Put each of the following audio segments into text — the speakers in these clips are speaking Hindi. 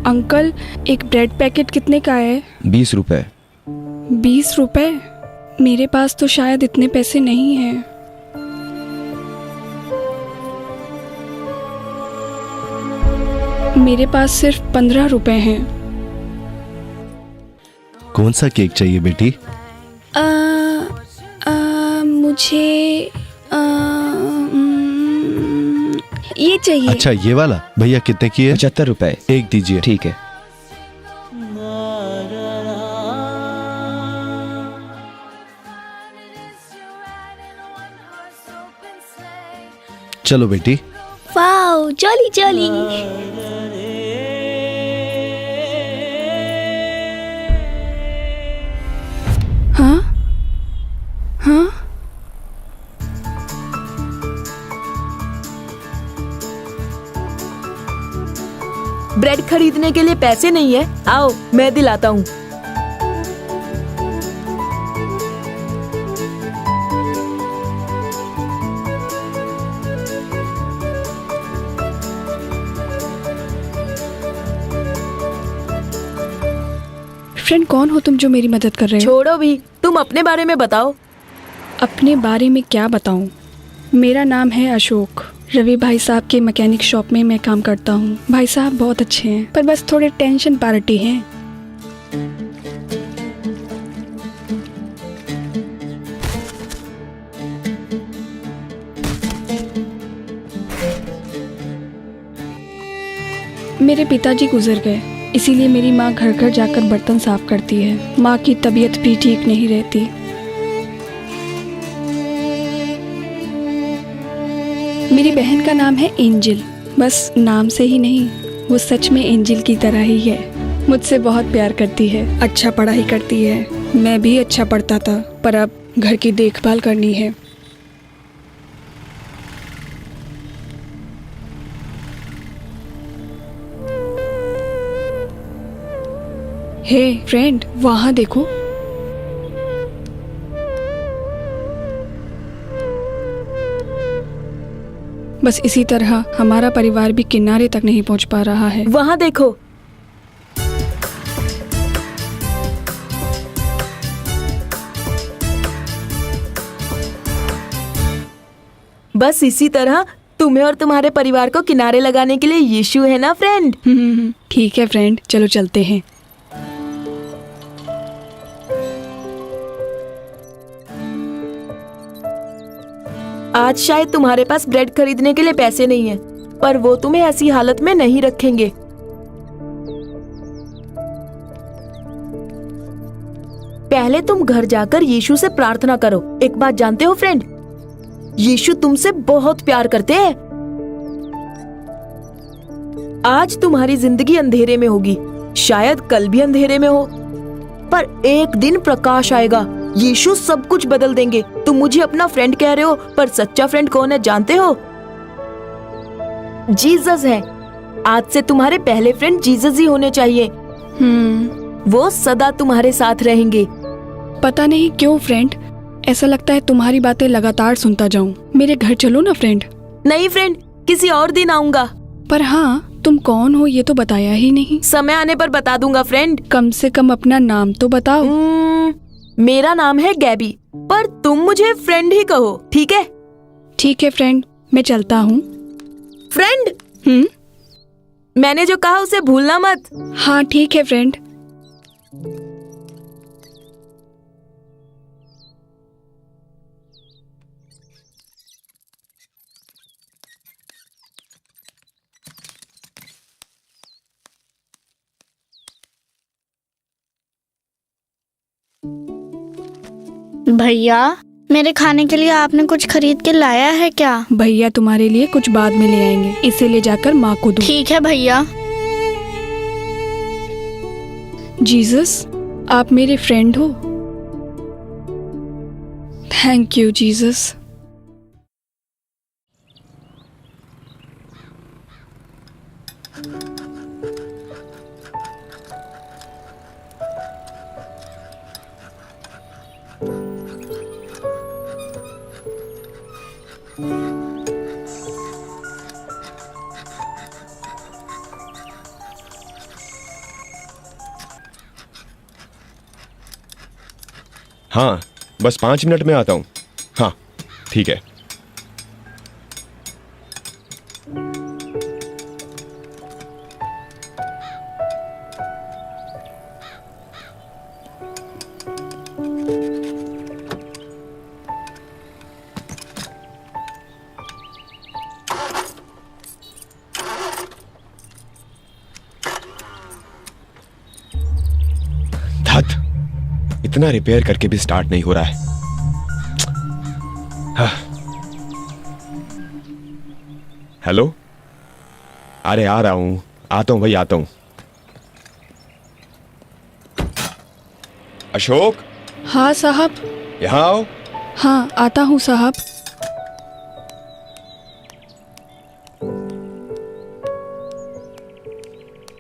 अंकल, एक ब्रेड पैकेट कितने का है? 20 रुपए। 20 रुपए? मेरे पास तो शायद इतने पैसे नहीं हैं। मेरे पास सिर्फ 15 रुपए हैं। कौन सा केक चाहिए बेटी? मुझे ये चाहिए। अच्छा, ये वाला। भैया कितने की है? 75 रुपए। एक दीजिए। ठीक है। चलो बेटी। Wow, jolly jolly. हाँ हाँ, ब्रेड खरीदने के लिए पैसे नहीं है? आओ मैं दिलाता हूँ। फ्रेंड, कौन हो तुम जो मेरी मदद कर रहे हो? छोड़ो भी, तुम अपने बारे में बताओ। अपने बारे में क्या बताऊं? मेरा नाम है अशोक। रवि भाई साहब के मैकेनिक शॉप में मैं काम करता हूं। भाई साहब बहुत अच्छे हैं, पर बस थोड़े टेंशन पार्टी हैं। मेरे पिताजी गुजर गए, इसीलिए मेरी माँ घर घर जाकर बर्तन साफ करती है। माँ की तबीयत भी ठीक नहीं रहती। मेरी बहन का नाम है एंजल। बस नाम से ही नहीं, वो सच में एंजल की तरह ही है। मुझसे बहुत प्यार करती है, अच्छा पढ़ाई करती है। मैं भी अच्छा पढ़ता था, पर अब घर की देखभाल करनी है। हे फ्रेंड, वहाँ देखो। बस इसी तरह हमारा परिवार भी किनारे तक नहीं पहुँच पा रहा है। वहाँ देखो। बस इसी तरह तुम्हें और तुम्हारे परिवार को किनारे लगाने के लिए यीशु है ना फ्रेंड? ठीक है फ्रेंड, चलो चलते हैं। आज शायद तुम्हारे पास ब्रेड खरीदने के लिए पैसे नहीं है, पर वो तुम्हें ऐसी हालत में नहीं रखेंगे। पहले तुम घर जाकर यीशु से प्रार्थना करो। एक बात जानते हो फ्रेंड, यीशु तुमसे बहुत प्यार करते हैं। आज तुम्हारी जिंदगी अंधेरे में होगी, शायद कल भी अंधेरे में हो, पर एक दिन प्रकाश आएगा। यीशु सब कुछ बदल देंगे। तुम मुझे अपना फ्रेंड कह रहे हो, पर सच्चा फ्रेंड कौन है जानते हो? जीसस है। आज से तुम्हारे पहले फ्रेंड जीसस ही होने चाहिए। वो सदा तुम्हारे साथ रहेंगे। पता नहीं क्यों फ्रेंड, ऐसा लगता है तुम्हारी बातें लगातार सुनता जाऊं। मेरे घर चलो ना फ्रेंड। नहीं फ्रेंड, किसी और दिन आऊंगा। पर हाँ, तुम कौन हो ये तो बताया ही नहीं। समय आने पर बता दूंगा फ्रेंड। कम से कम अपना नाम तो बताओ। मेरा नाम है गैबी, पर तुम मुझे फ्रेंड ही कहो, ठीक है? ठीक है फ्रेंड, मैं चलता हूँ। फ्रेंड, मैंने जो कहा उसे भूलना मत। हाँ ठीक है फ्रेंड। भैया, मेरे खाने के लिए आपने कुछ खरीद के लाया है क्या? भैया तुम्हारे लिए कुछ बाद में ले आएंगे, इसे ले जाकर माँ को दो। ठीक है भैया। जीसस, आप मेरे फ्रेंड हो। Thank you Jesus. हाँ, बस 5 मिनट में आता हूँ। हाँ, ठीक है। इतना रिपेयर करके भी स्टार्ट नहीं हो रहा है। हाँ। हेलो, अरे आ रहा हूं, आता हूं भाई, आता हूं। अशोक, हाँ साहब। यहां आओ। हाँ, आता हूँ साहब।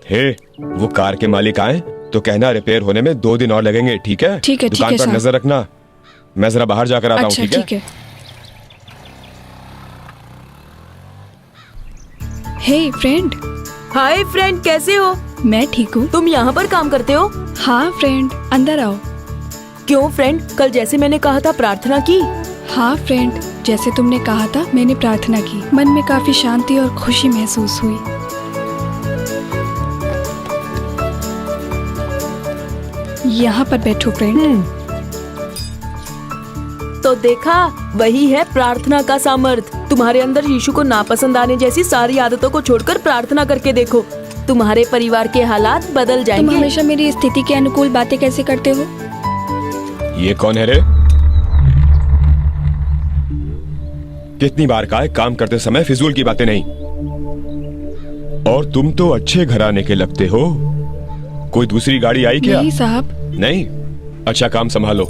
हे, वो कार के मालिक आए तो कहना रिपेयर होने में 2 दिन और लगेंगे, ठीक है? ठीक है, दुकान पर साहब। नजर रखना, मैं जरा बाहर जाकर आता हूँ। अच्छा, ठीक है? हे फ्रेंड। हाय फ्रेंड, कैसे हो? मैं ठीक हूँ। तुम यहाँ पर काम करते हो? हाँ फ्रेंड, अंदर आओ। क्यों फ्रेंड, कल जैसे मैंने कहा था प्रार्थना की? हाँ फ्रेंड, जैसे तुमने कहा था मैंने प्रार्थना की। मन में काफी शांति और खुशी महसूस हुई। यहाँ पर बैठो फ्रेंड। तो देखा, वही है प्रार्थना का सामर्थ्य। तुम्हारे अंदर यीशु को नापसंद आने जैसी सारी आदतों को छोड़कर प्रार्थना करके देखो, तुम्हारे परिवार के हालात बदल तुम जाएंगे। हमेशा मेरी स्थिति के अनुकूल बातें कैसे करते हो? ये कौन है रे? कितनी बार कहा है काम करते समय फिजूल की बातें नहीं। और तुम तो अच्छे घराने के लगते हो। कोई दूसरी गाड़ी आई क्या? नहीं साहब। नहीं? अच्छा, काम संभालो।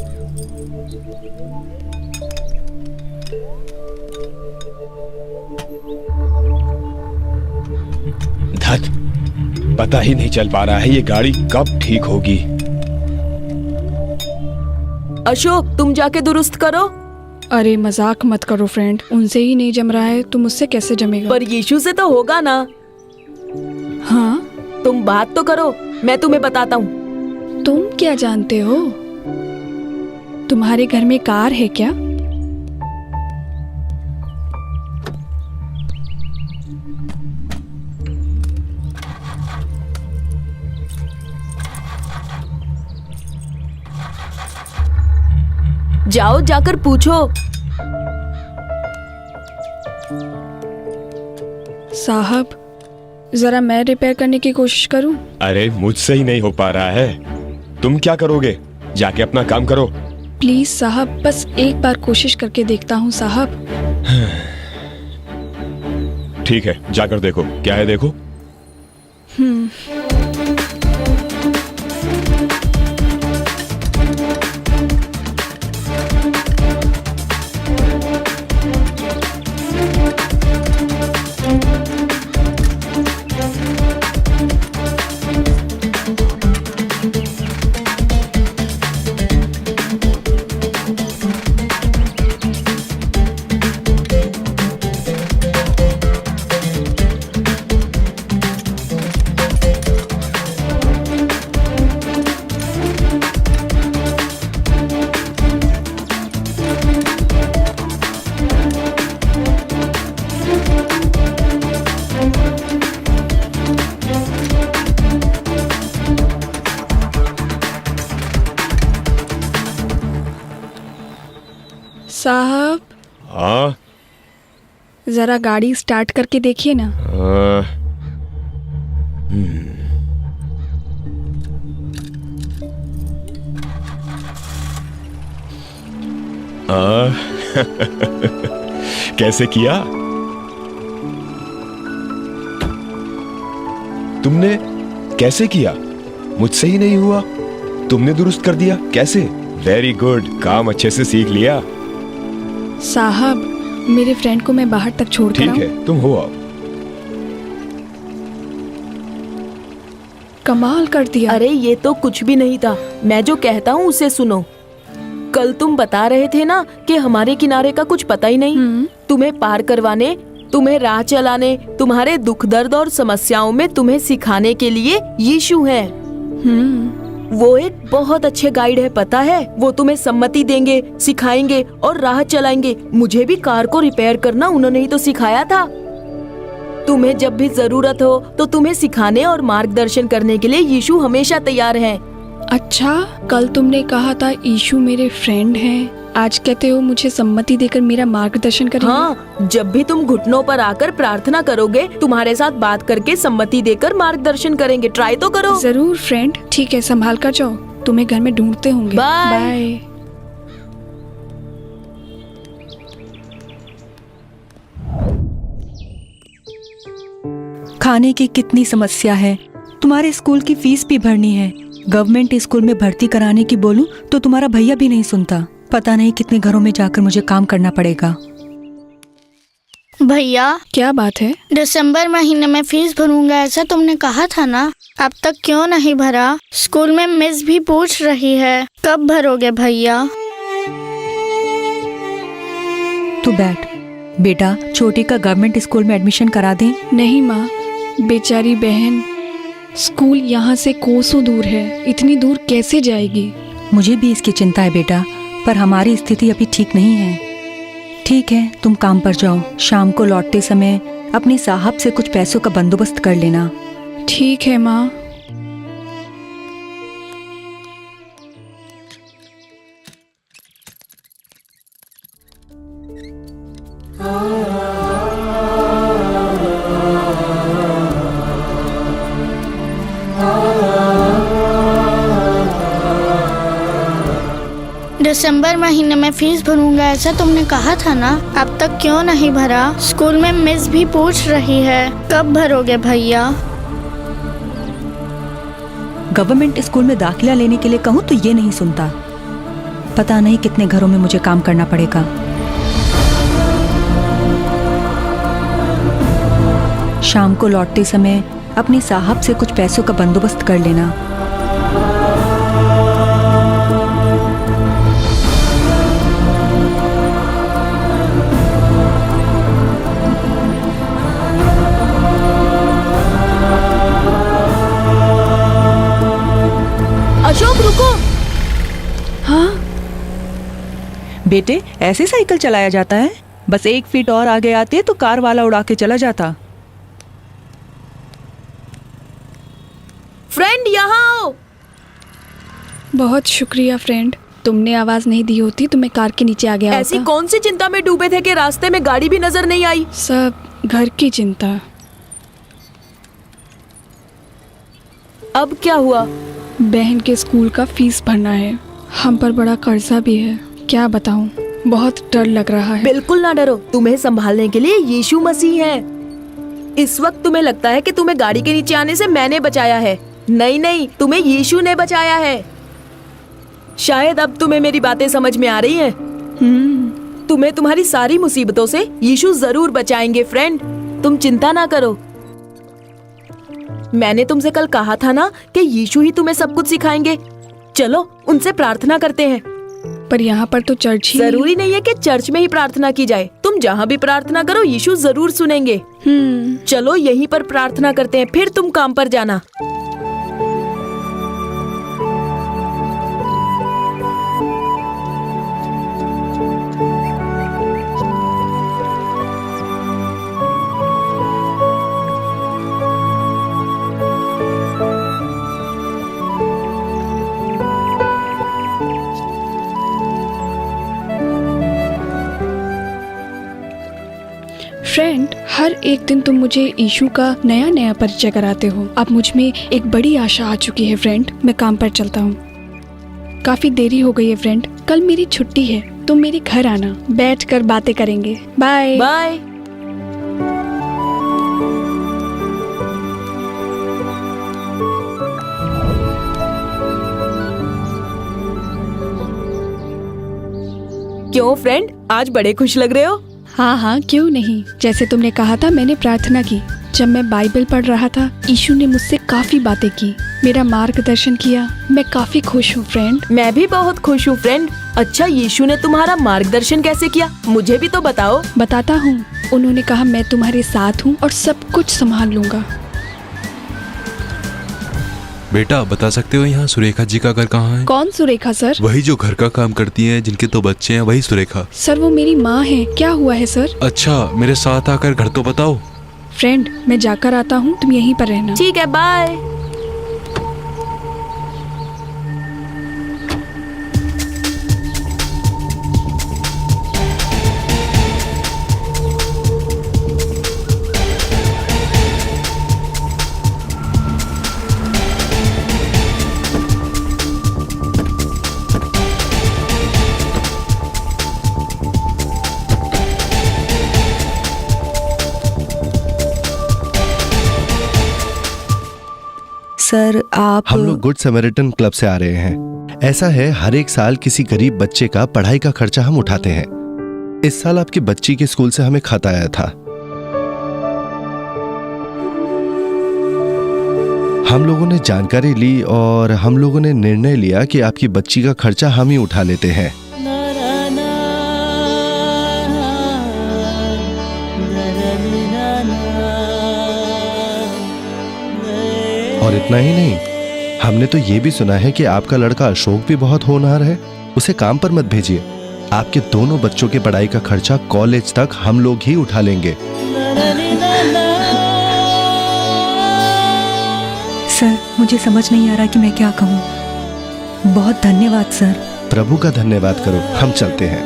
धत, पता ही नहीं चल पा रहा है ये गाड़ी कब ठीक होगी। अशोक, तुम जाके दुरुस्त करो। अरे मजाक मत करो फ्रेंड, उनसे ही नहीं जम रहा है तो मुझसे कैसे जमेगा? पर यीशु से तो होगा ना। हाँ, तुम बात तो करो, मैं तुम्हें बताता हूँ। तुम क्या जानते हो? तुम्हारे घर में कार है क्या? जाओ, जाकर पूछो। साहब, जरा मैं रिपेयर करने की कोशिश करूं? अरे मुझसे ही नहीं हो पा रहा है, तुम क्या करोगे? जाके अपना काम करो। प्लीज साहब, बस एक बार कोशिश करके देखता हूं साहब। ठीक है, जाकर देखो क्या है, देखो। साहब, हाँ, जरा गाड़ी स्टार्ट करके देखिए ना। कैसे किया तुमने? कैसे किया? मुझसे ही नहीं हुआ, तुमने दुरुस्त कर दिया। कैसे? वेरी गुड, काम अच्छे से सीख लिया। साहब, मेरे फ्रेंड को मैं बाहर तक छोड़ कर ठीक आऊं? है, तुम हो आओ। कमाल कर दिया। अरे ये तो कुछ भी नहीं था, मैं जो कहता हूँ उसे सुनो। कल तुम बता रहे थे ना कि हमारे किनारे का कुछ पता ही नहीं। तुम्हें पार करवाने, तुम्हें राह चलाने, तुम्हारे दुख दर्द और समस्याओं में तुम्हें सिखाने के लिए यीशु है। वो एक बहुत अच्छे गाइड है, पता है? वो तुम्हें सम्मति देंगे, सिखाएंगे और राह चलाएंगे। मुझे भी कार को रिपेयर करना उन्होंने ही तो सिखाया था। तुम्हें जब भी जरूरत हो तो तुम्हें सिखाने और मार्गदर्शन करने के लिए यीशु हमेशा तैयार है। अच्छा, कल तुमने कहा था यीशु मेरे फ्रेंड हैं, आज कहते हो मुझे सम्मति देकर मेरा मार्गदर्शन करेंगे। हाँ, जब भी तुम घुटनों पर आकर प्रार्थना करोगे, तुम्हारे साथ बात करके सम्मति देकर मार्गदर्शन करेंगे। ट्राई तो करो। जरूर फ्रेंड, ठीक है, संभाल कर जाओ, तुम्हें घर में ढूंढते होंगे। बाय। बाय। खाने की कितनी समस्या है। तुम्हारे स्कूल की फीस भी भरनी है। गवर्नमेंट स्कूल में भर्ती कराने की बोलूं तो तुम्हारा भैया भी नहीं सुनता। पता नहीं कितने घरों में जाकर मुझे काम करना पड़ेगा। भैया, क्या बात है? दिसंबर महीने में फीस भरूंगा ऐसा तुमने कहा था ना, अब तक क्यों नहीं भरा? स्कूल में मिस भी पूछ रही है, कब भरोगे भैया? तू बैठ बेटा, छोटी का गवर्नमेंट स्कूल में एडमिशन करा दें। नहीं माँ, बेचारी बहन, स्कूल यहाँ से कोसों दूर है, इतनी दूर कैसे जाएगी? मुझे भी इसकी चिंता है बेटा, पर हमारी स्थिति अभी ठीक नहीं है। ठीक है, तुम काम पर जाओ। शाम को लौटते समय अपने साहब से कुछ पैसों का बंदोबस्त कर लेना। ठीक है माँ। दिसंबर महीने में फीस भरूंगा ऐसा तुमने कहा था ना, अब तक क्यों नहीं भरा? स्कूल में मिस भी पूछ रही है, कब भरोगे भैया? गवर्नमेंट स्कूल में दाखिला लेने के लिए कहूँ तो ये नहीं सुनता। पता नहीं कितने घरों में मुझे काम करना पड़ेगा। शाम को लौटते समय अपने साहब से कुछ पैसों का बंदोबस्त कर लेना। अशोक रुको। हाँ, बेटे, ऐसे साइकिल चलाया जाता है? बस 1 फीट और आगे आते तो कार वाला उड़ा के चला जाता। फ्रेंड यहाँ आओ। बहुत शुक्रिया फ्रेंड, तुमने आवाज नहीं दी होती तो मैं कार के नीचे आ गया ऐसी होता। कौन सी चिंता में डूबे थे कि रास्ते में गाड़ी भी नजर नहीं आई? सब घर की चिंता। अब क्या हुआ? बहन के स्कूल का फीस भरना है, हम पर बड़ा कर्जा भी है। क्या बताऊं, बहुत डर लग रहा है। बिल्कुल ना डरो, तुम्हें संभालने के लिए यीशु मसीह है। इस वक्त तुम्हें लगता है कि तुम्हें गाड़ी के नीचे आने से मैंने बचाया है। नहीं नहीं, तुम्हें यीशु ने बचाया है। शायद अब तुम्हें मेरी बातें समझ में आ रही हैं। तुम्हें तुम्हारी सारी मुसीबतों से यीशु जरूर बचाएंगे फ्रेंड, तुम चिंता ना करो। मैंने तुमसे कल कहा था ना कि यीशु ही तुम्हें सब कुछ सिखाएंगे। चलो उनसे प्रार्थना करते हैं। पर यहाँ पर तो चर्च ही जरूरी नहीं है कि चर्च में ही प्रार्थना की जाए। तुम जहाँ भी प्रार्थना करो यीशु जरूर सुनेंगे। चलो यहीं पर प्रार्थना करते हैं, फिर तुम काम पर जाना। फ्रेंड, हर एक दिन तुम मुझे यीशु का नया नया परिचय कराते हो। अब मुझ में एक बड़ी आशा आ चुकी है फ्रेंड, मैं काम पर चलता हूँ। काफी देरी हो गई है फ्रेंड, कल मेरी छुट्टी है, तुम मेरे घर आना, बैठकर बातें करेंगे। Bye bye. क्यों फ्रेंड, आज बड़े खुश लग रहे हो? हाँ हाँ, क्यों नहीं। जैसे तुमने कहा था, मैंने प्रार्थना की। जब मैं बाइबल पढ़ रहा था, यीशु ने मुझसे काफी बातें की, मेरा मार्गदर्शन किया। मैं काफी खुश हूँ फ्रेंड। मैं भी बहुत खुश हूँ फ्रेंड। अच्छा, यीशु ने तुम्हारा मार्गदर्शन कैसे किया, मुझे भी तो बताओ। बताता हूँ। उन्होंने कहा मैं तुम्हारे साथ हूँ और सब कुछ संभाल लूंगा। बेटा बता सकते हो यहाँ सुरेखा जी का घर कहाँ है? कौन सुरेखा सर? वही जो घर का काम करती हैं, जिनके 2 बच्चे हैं, वही सुरेखा। सर वो मेरी माँ है। क्या हुआ है सर? अच्छा, मेरे साथ आकर घर तो बताओ। फ्रेंड मैं जाकर आता हूँ, तुम यहीं पर रहना। ठीक है, बाय। सर आप हम लोग गुड समैरिटन क्लब से आ रहे हैं। ऐसा है, हर एक साल किसी गरीब बच्चे का पढ़ाई का खर्चा हम उठाते हैं। इस साल आपकी बच्ची के स्कूल से हमें खाता आया था। हम लोगों ने जानकारी ली और हम लोगों ने निर्णय लिया कि आपकी बच्ची का खर्चा हम ही उठा लेते हैं। और इतना ही नहीं, हमने तो ये भी सुना है कि आपका लड़का अशोक भी बहुत होनहार है। उसे काम पर मत भेजिए। आपके दोनों बच्चों की पढ़ाई का खर्चा कॉलेज तक हम लोग ही उठा लेंगे। सर मुझे समझ नहीं आ रहा कि मैं क्या कहूँ। बहुत धन्यवाद सर। प्रभु का धन्यवाद करो, हम चलते हैं।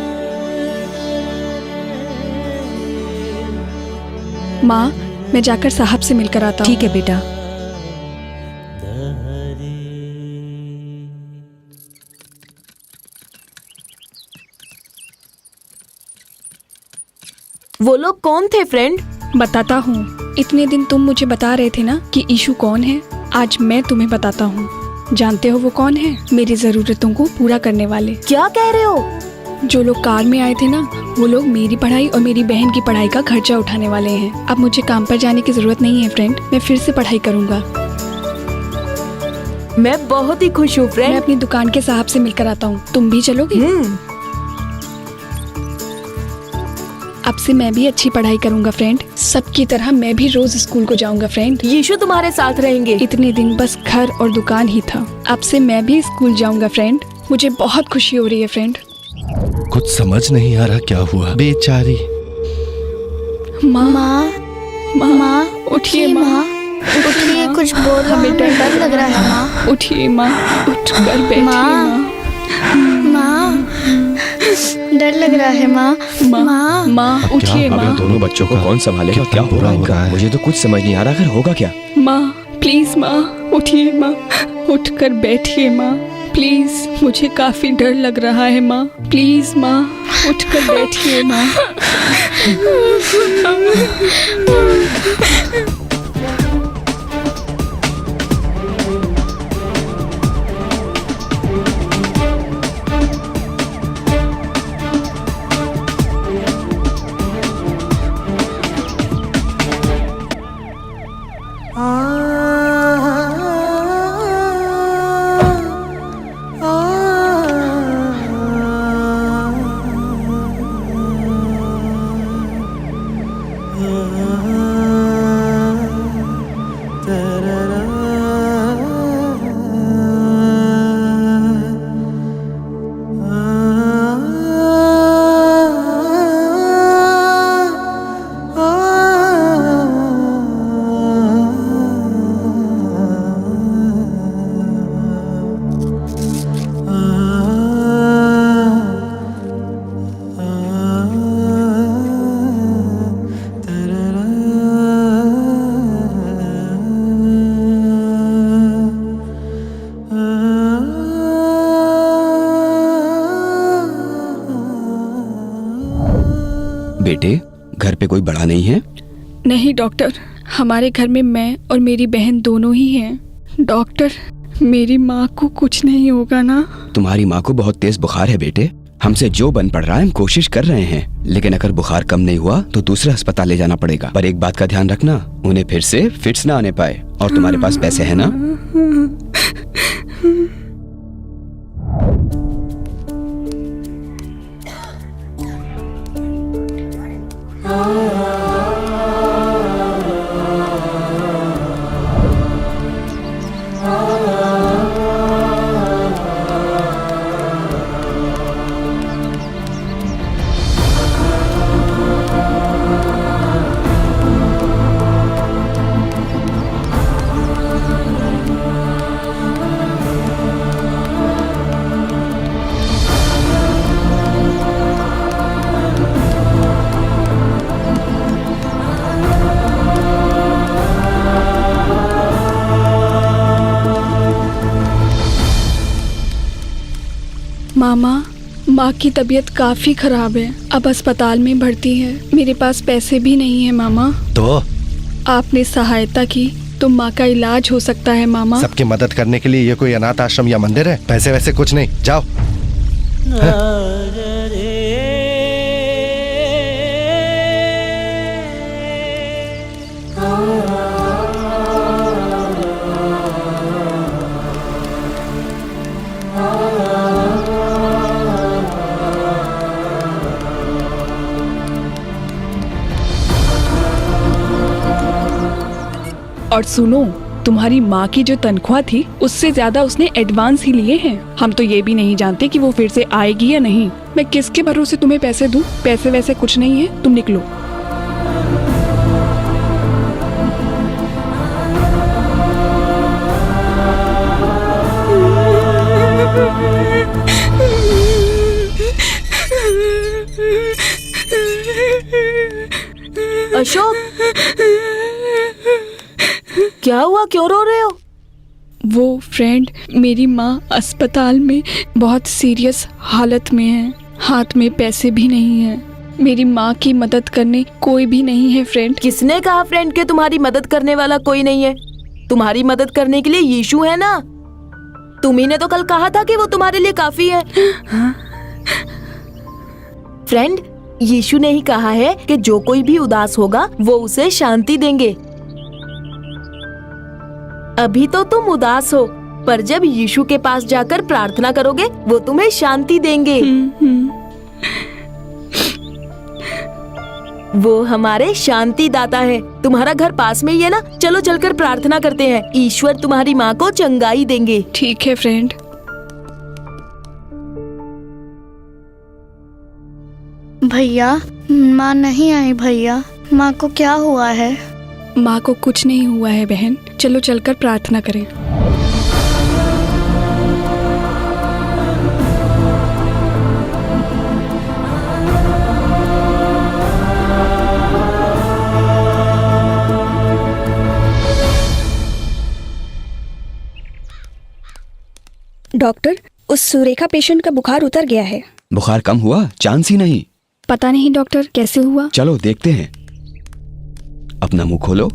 माँ मैं जाकर साहब से मिलकर आता हूँ। ठीक है बेटा। वो लोग कौन थे फ्रेंड? बताता हूँ। इतने दिन तुम मुझे बता रहे थे ना कि ईशु कौन है। आज मैं तुम्हें बताता हूँ। जानते हो वो कौन है? मेरी जरूरतों को पूरा करने वाले। क्या कह रहे हो? जो लोग कार में आए थे ना, वो लोग मेरी पढ़ाई और मेरी बहन की पढ़ाई का खर्चा उठाने वाले हैं। अब मुझे काम पर जाने की जरूरत नहीं है फ्रेंड। मैं फिर से पढ़ाई करूँगा। मैं बहुत ही खुश हूँ मैं फ्रेंड। अपनी दुकान के साहब से मिलकर आता हूँ। तुम भी चलोगे? अब से मैं भी अच्छी पढ़ाई करूंगा फ्रेंड। सबकी तरह मैं भी रोज स्कूल को जाऊंगा फ्रेंड। यीशु तुम्हारे साथ रहेंगे। इतने दिन बस घर और दुकान ही था, अब से मैं भी स्कूल जाऊंगा फ्रेंड। मुझे बहुत खुशी हो रही है फ्रेंड। कुछ समझ नहीं आ रहा क्या हुआ। बेचारी माँ माँ माँ उठिए माँ, उठिए, कुछ बोल रहा हमें डर लग रहा है माँ। उठिए माँ, उठकर बैठिए माँ। माँ डर लग रहा है माँ। माँ माँ उठिए अब इन माँ। दोनों बच्चों को कौन संभालेगा? कितना क्या हो बुरा रहा है हो इनका? रहा है। मुझे तो कुछ समझ नहीं आ रहा। आखिर होगा क्या? माँ प्लीज माँ उठिए माँ, उठकर बैठिए माँ प्लीज। मुझे काफी डर लग रहा है माँ। प्लीज माँ उठकर बैठिए माँ। बेटे घर पे कोई बड़ा नहीं है? नहीं डॉक्टर, हमारे घर में मैं और मेरी बहन दोनों ही हैं। डॉक्टर मेरी माँ को कुछ नहीं होगा ना? तुम्हारी माँ को बहुत तेज बुखार है बेटे। हमसे जो बन पड़ रहा है हम कोशिश कर रहे हैं, लेकिन अगर बुखार कम नहीं हुआ तो दूसरे अस्पताल ले जाना पड़ेगा। पर एक बात का ध्यान रखना, उन्हें फिर से फिट्स ना आने पाए। और तुम्हारे पास पैसे है ना? मामा, माँ की तबीयत काफी खराब है, अब अस्पताल में भर्ती है। मेरे पास पैसे भी नहीं है मामा। तो आपने सहायता की तो माँ का इलाज हो सकता है मामा। सबकी मदद करने के लिए ये कोई अनाथ आश्रम या मंदिर है? पैसे वैसे कुछ नहीं, जाओ। और सुनो, तुम्हारी माँ की जो तनख्वाह थी उससे ज्यादा उसने एडवांस ही लिए हैं। हम तो ये भी नहीं जानते कि वो फिर से आएगी या नहीं। मैं किसके भरोसे तुम्हें पैसे दूं? पैसे वैसे कुछ नहीं है, तुम निकलो। अशोक, क्या हुआ, क्यों रो रहे हो? वो फ्रेंड, मेरी माँ अस्पताल में बहुत सीरियस हालत में है, हाथ में पैसे भी नहीं है। मेरी माँ की मदद करने कोई भी नहीं है फ्रेंड। किसने कहा फ्रेंड के तुम्हारी मदद करने वाला कोई नहीं है? तुम्हारी मदद करने के लिए यीशु है ना। तुम्ही ने तो कल कहा था कि वो तुम्हारे लिए काफी है। फ्रेंड, यीशु ने ही कहा है कि जो कोई भी उदास होगा वो उसे शांति देंगे। अभी तो तुम उदास हो, पर जब यीशु के पास जाकर प्रार्थना करोगे वो तुम्हें शांति देंगे। वो हमारे शांति दाता है। तुम्हारा घर पास में ही है ना, चलो चलकर प्रार्थना करते हैं। ईश्वर तुम्हारी माँ को चंगाई देंगे। ठीक है फ्रेंड। भैया, माँ नहीं आई। भैया, माँ को क्या हुआ है? माँ को कुछ नहीं हुआ है बहन, चलो चलकर प्रार्थना करें। डॉक्टर, उस सुरेखा पेशेंट का बुखार उतर गया है। बुखार कम हुआ? चांस ही नहीं। पता नहीं डॉक्टर, कैसे हुआ? चलो देखते हैं। अपना मुंह खोलो।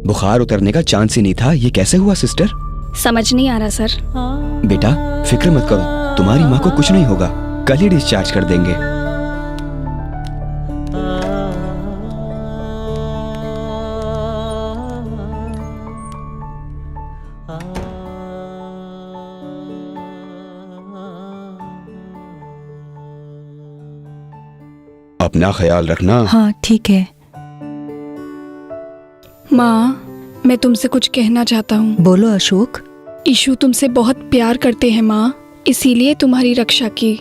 बुखार उतरने का चांस ही नहीं था। ये कैसे हुआ सिस्टर? समझ नहीं आ रहा सर। बेटा फिक्र मत करो, तुम्हारी माँ को कुछ नहीं होगा। कल ही डिस्चार्ज कर देंगे। अपना ख्याल रखना। हाँ ठीक है। माँ, मैं तुमसे कुछ कहना चाहता हूँ। बोलो अशोक। यीशु तुमसे बहुत प्यार करते हैं माँ, इसीलिए तुम्हारी रक्षा की।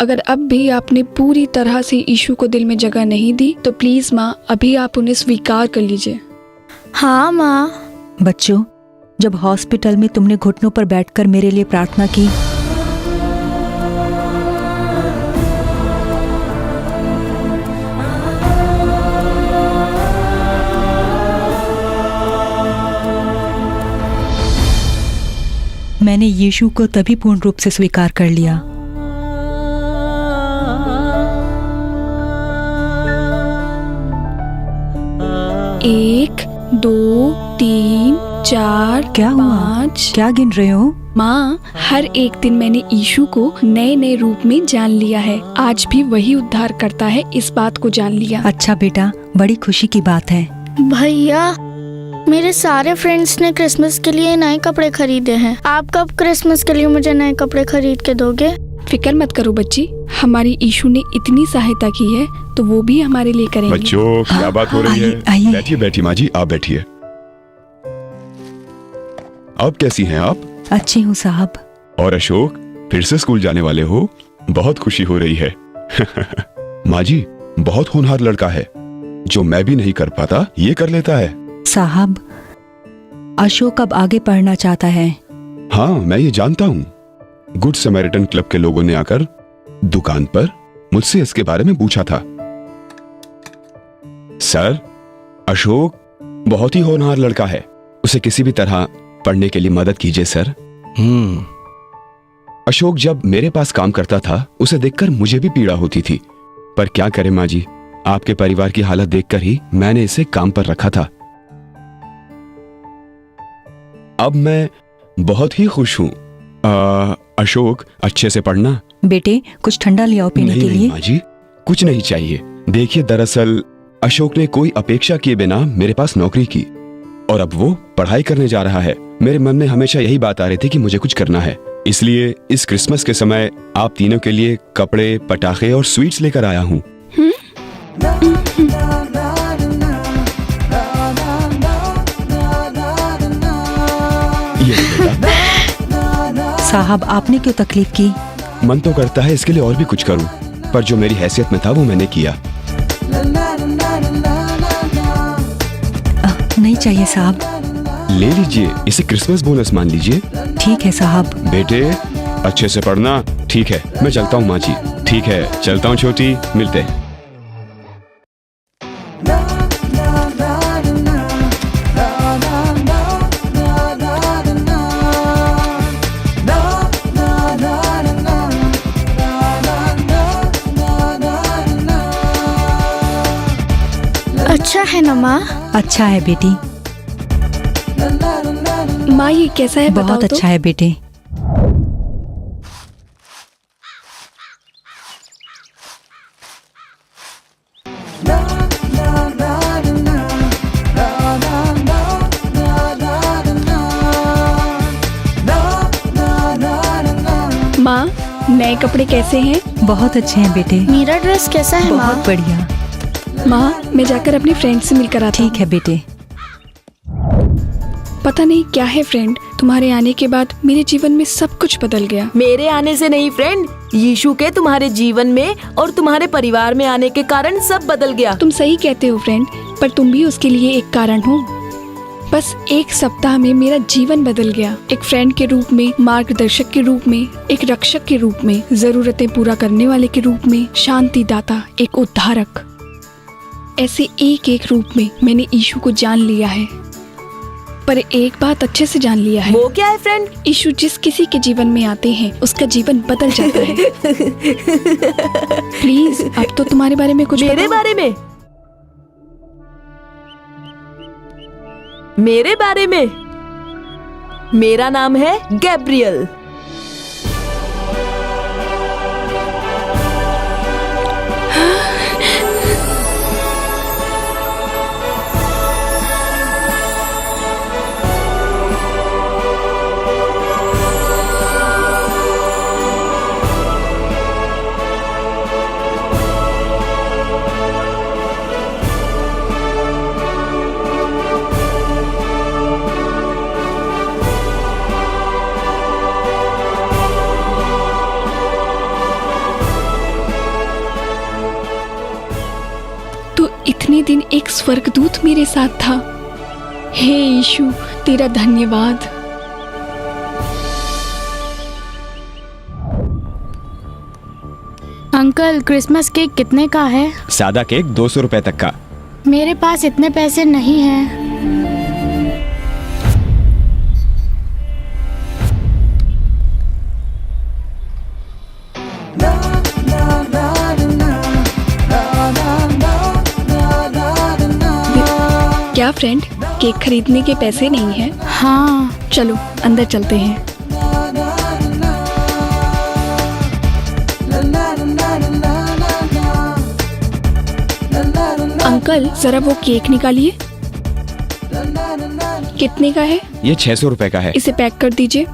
अगर अब भी आपने पूरी तरह से यीशु को दिल में जगह नहीं दी तो प्लीज माँ, अभी आप उन्हें स्वीकार कर लीजिए। हाँ माँ। बच्चों, जब हॉस्पिटल में तुमने घुटनों पर बैठकर मेरे लिए प्रार्थना की, मैंने यीशु को तभी पूर्ण रूप से स्वीकार कर लिया। एक, दो, तीन, चार, क्या हुआ? 5। क्या गिन रहे हो? माँ, हर एक दिन मैंने यीशु को नए नए रूप में जान लिया है। आज भी वही उद्धार करता है, इस बात को जान लिया। अच्छा बेटा, बड़ी खुशी की बात है। भैया, मेरे सारे फ्रेंड्स ने क्रिसमस के लिए नए कपड़े खरीदे हैं। आप कब क्रिसमस के लिए मुझे नए कपड़े खरीद के दोगे? फिक्र मत करो बच्ची, हमारी यीशु ने इतनी सहायता की है तो वो भी हमारे लिए करेंगे। बच्चों, क्या बात हो रही आइए, आइए। है? बैठिए बैठिए माँ जी, आप बैठिए। अब कैसी हैं आप? अच्छी हूँ साहब। और अशोक, फिर से स्कूल जाने वाले हो? बहुत खुशी हो रही है। माँ जी, बहुत होनहार लड़का है। जो मैं भी नहीं कर पाता ये कर लेता है। साहब, अशोक अब आगे पढ़ना चाहता है। हाँ, मैं ये जानता हूँ। गुड समैरिटन क्लब के लोगों ने आकर दुकान पर मुझसे इसके बारे में पूछा था। सर, अशोक बहुत ही होनहार लड़का है, उसे किसी भी तरह पढ़ने के लिए मदद कीजिए सर। अशोक जब मेरे पास काम करता था उसे देखकर मुझे भी पीड़ा होती थी, पर क्या करें माँ जी, आपके परिवार की हालत देखकर ही मैंने इसे काम पर रखा था। अब मैं बहुत ही खुश हूँ। अशोक, अच्छे से पढ़ना। बेटे कुछ ठंडा ले आओ पीने नहीं के नहीं लिए। माँ जी, कुछ नहीं चाहिए। देखिए, दरअसल अशोक ने कोई अपेक्षा किए बिना मेरे पास नौकरी की और अब वो पढ़ाई करने जा रहा है। मेरे मन में हमेशा यही बात आ रही थी कि मुझे कुछ करना है, इसलिए इस क्रिसमस के समय आप तीनों के लिए कपड़े, पटाखे और स्वीट्स लेकर आया हूँ। ये लो बेटा। साहब आपने क्यों तकलीफ की? मन तो करता है इसके लिए और भी कुछ करूं, पर जो मेरी हैसियत में था वो मैंने किया। नहीं चाहिए साहब। ले लीजिए, इसे क्रिसमस बोनस मान लीजिए। ठीक है साहब। बेटे अच्छे से पढ़ना। ठीक है, मैं चलता हूँ माँ जी। ठीक है, चलता हूँ छोटी, मिलते हैं। अच्छा है ना माँ? अच्छा है बेटी, माँ ये कैसा है बताओ बहुत तो? अच्छा है बेटे। माँ नए कपड़े कैसे हैं? बहुत अच्छे हैं बेटे। मेरा ड्रेस कैसा है माँ? बहुत बढ़िया। माँ मैं जाकर अपने फ्रेंड से मिलकर आती हूँ। ठीक है बेटे। पता नहीं क्या है फ्रेंड, तुम्हारे आने के बाद मेरे जीवन में सब कुछ बदल गया। मेरे आने से नहीं फ्रेंड, यीशु के तुम्हारे जीवन में और तुम्हारे परिवार में आने के कारण सब बदल गया। तुम सही कहते हो फ्रेंड, पर तुम भी उसके लिए एक कारण हो। बस एक सप्ताह में मेरा जीवन बदल गया। एक फ्रेंड के रूप में, मार्गदर्शक के रूप में, एक रक्षक के रूप में, जरूरतें पूरा करने वाले के रूप में, शांति दाता, एक उद्धारक। ऐसे एक एक रूप में मैंने यीशु को जान लिया है। पर एक बात अच्छे से जान लिया है। वो क्या है फ्रेंड? यीशु जिस किसी के जीवन में आते हैं उसका जीवन बदल जाता है। प्लीज अब तो तुम्हारे बारे में कुछ मेरे बताओ। बारे में? मेरे बारे में? मेरा नाम है गैब्रियल। तो इतने दिन एक स्वर्गदूत मेरे साथ था। हे यीशु तेरा धन्यवाद। अंकल क्रिसमस केक कितने का है? सादा केक 200 रुपए तक का। मेरे पास इतने पैसे नहीं हैं। क्या फ्रेंड, केक खरीदने के पैसे नहीं हैं? हाँ। चलो अंदर चलते हैं। अंकल जरा वो केक निकालिए। कितने का है? ये 600 रुपए का है। इसे पैक कर दीजिए।